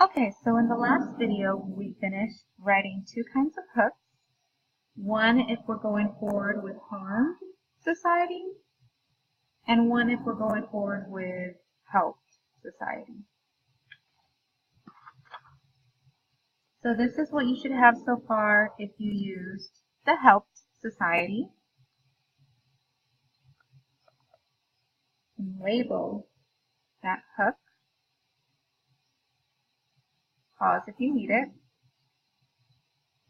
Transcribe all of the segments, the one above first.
Okay, so in the last video, we finished writing two kinds of hooks. One if we're going forward with harmed society, and one if we're going forward with helped society. So this is what you should have so far if you used the helped society. And label that hook. Pause if you need it.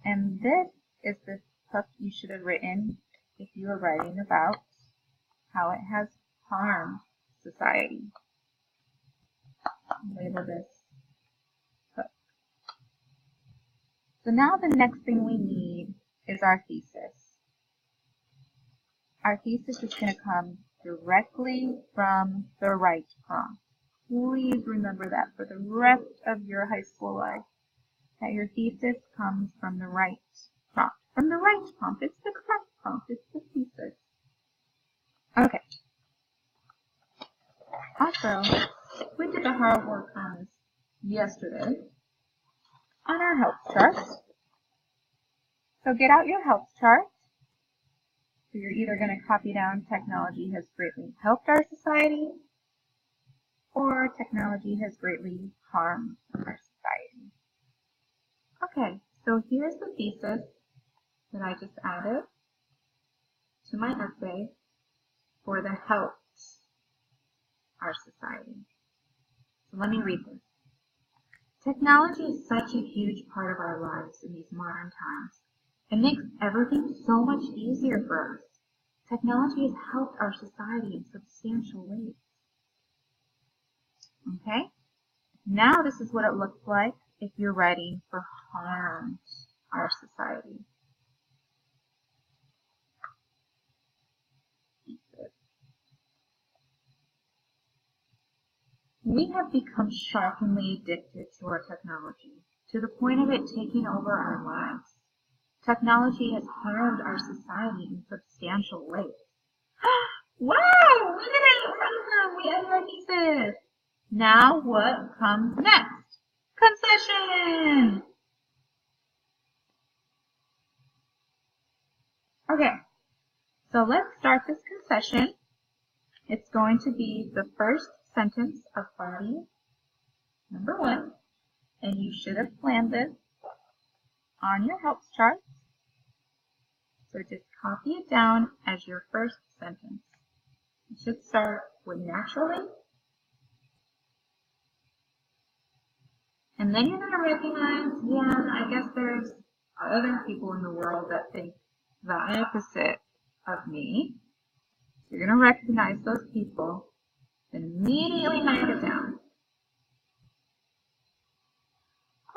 And this is the hook you should have written if you were writing about how it has harmed society. Label this hook. So now the next thing we need is our thesis. Our thesis is going to come directly from the right prompt. Please remember that for the rest of your high school life, that your thesis comes from the right prompt. From the right prompt, it's the correct prompt, it's the thesis. Okay. Also, we did the hard work on this yesterday on our help chart. So get out your help chart. So you're either going to copy down technology has greatly helped our society, or technology has greatly harmed our society. Okay, so here's the thesis that I just added to my essay for the helped our society. So let me read this. Technology is such a huge part of our lives in these modern times. It makes everything so much easier for us. Technology has helped our society in substantial ways. Okay? Now this is what it looks like if you're writing for harmed our society. We have become shockingly addicted to our technology, to the point of it taking over our lives. Technology has harmed our society in substantial ways. Wow! Look at it! Awesome! We ended our thesis! Now what comes next? Concession! Okay, so let's start this concession. It's going to be the first sentence of body number 1, and you should have planned this on your helps chart. So just copy it down as your first sentence. It should start with naturally. And then you're going to recognize, yeah, I guess there's other people in the world that think the opposite of me. You're going to recognize those people and immediately write it down.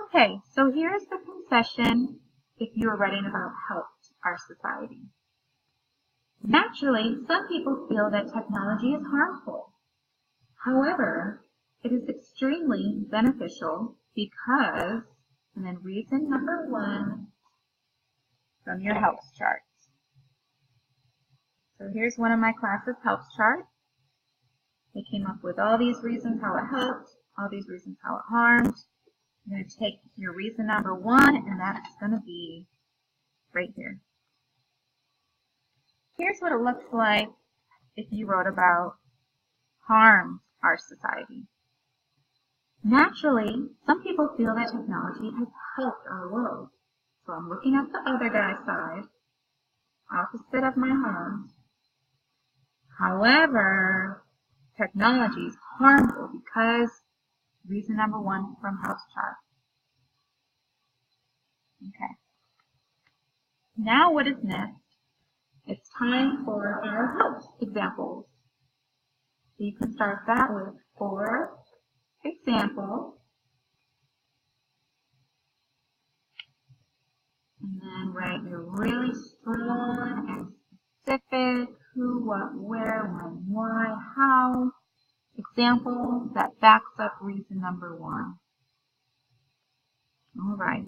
Okay, so here's the concession if you're writing about helped our society. Naturally, some people feel that technology is harmful. However, it is extremely beneficial because, and then reason number 1 from your helps chart. So here's one of my classes' helps chart. They came up with all these reasons how it helped, all these reasons how it harmed. You're going to take your reason number 1, and that's going to be right here. Here's what it looks like if you wrote about harmed our society. Naturally, some people feel that technology has helped our world. So I'm looking at the other guy's side, opposite of my harmed. However, technology is harmful because reason number 1 from helps chart. Okay. Now what is next? It's time for our helps examples. So you can start that with for example. And then write your really strong and specific who, what, where, when, why, how example that backs up reason number 1. All right.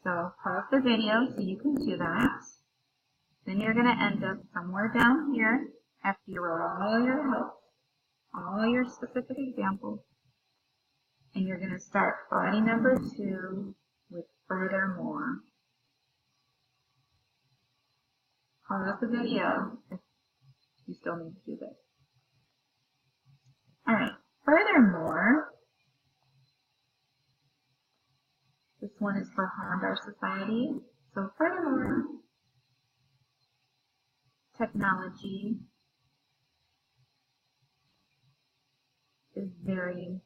So pause the video so you can do that. Then you're going to end up somewhere down here after you wrote all your helps, all your specific examples. And you're going to start body number 2 with furthermore. Pause the video if you still need to do this. Alright, furthermore, this one is for harmed our society. So furthermore, technology is very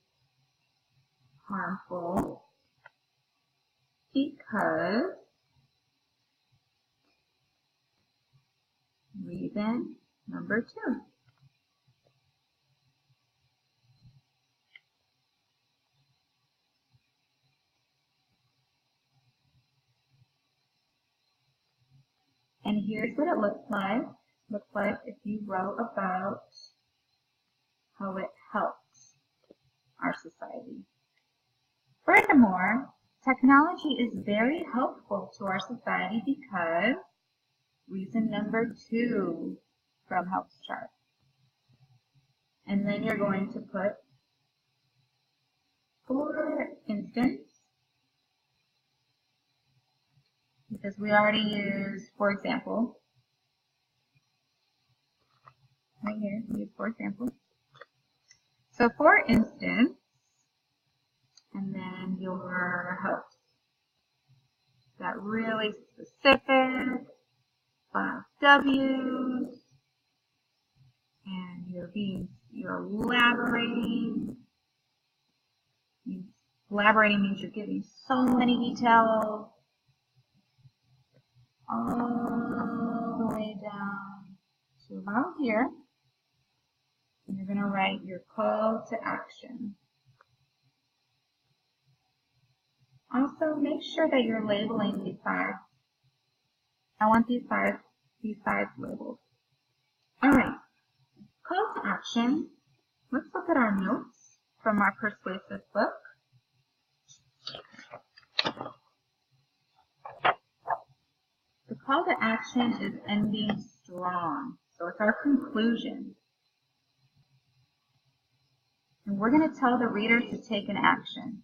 harmful because reason number 2. And here's what it looks like. Looks like if you wrote about how it helps our society. Furthermore, technology is very helpful to our society because reason number 2 from helps chart. And then you're going to put, for instance, because we already used, for example, right here, we use for example. So for instance, and then your helps. That really specific, 5 W's, and you're elaborating. Elaborating means you're giving so many details all the way down to about here. And you're going to write your call to action. Also, make sure that you're labeling these sides. I want these sides labeled. Alright, call to action. Let's look at our notes from our persuasive book. The call to action is ending strong. So it's our conclusion. And we're going to tell the reader to take an action.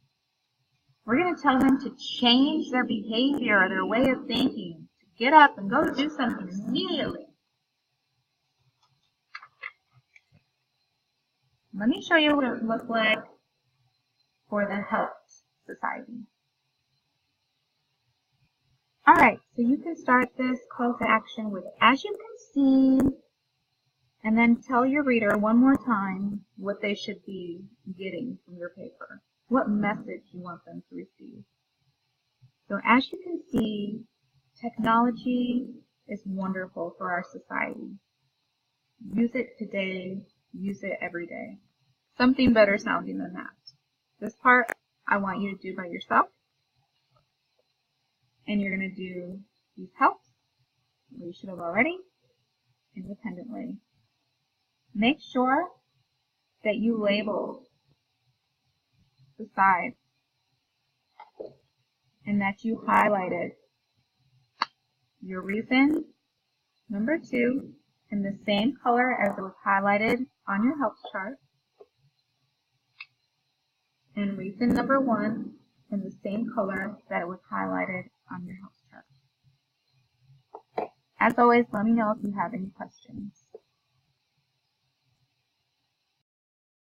We're going to tell them to change their behavior or their way of thinking, to get up and go do something immediately. Let me show you what it looked like for the helped society. Alright, so you can start this call to action with, as you can see, and then tell your reader one more time what they should be getting from your paper. What message you want them to receive. So as you can see, technology is wonderful for our society. Use it today, use it every day. Something better sounding than that. This part I want you to do by yourself. And you're going to do these helps, you should have already, independently. Make sure that you label the sides and that you highlighted your reason number 2 in the same color as it was highlighted on your helps chart, and reason number 1 in the same color that it was highlighted on your helps chart. As always, let me know if you have any questions.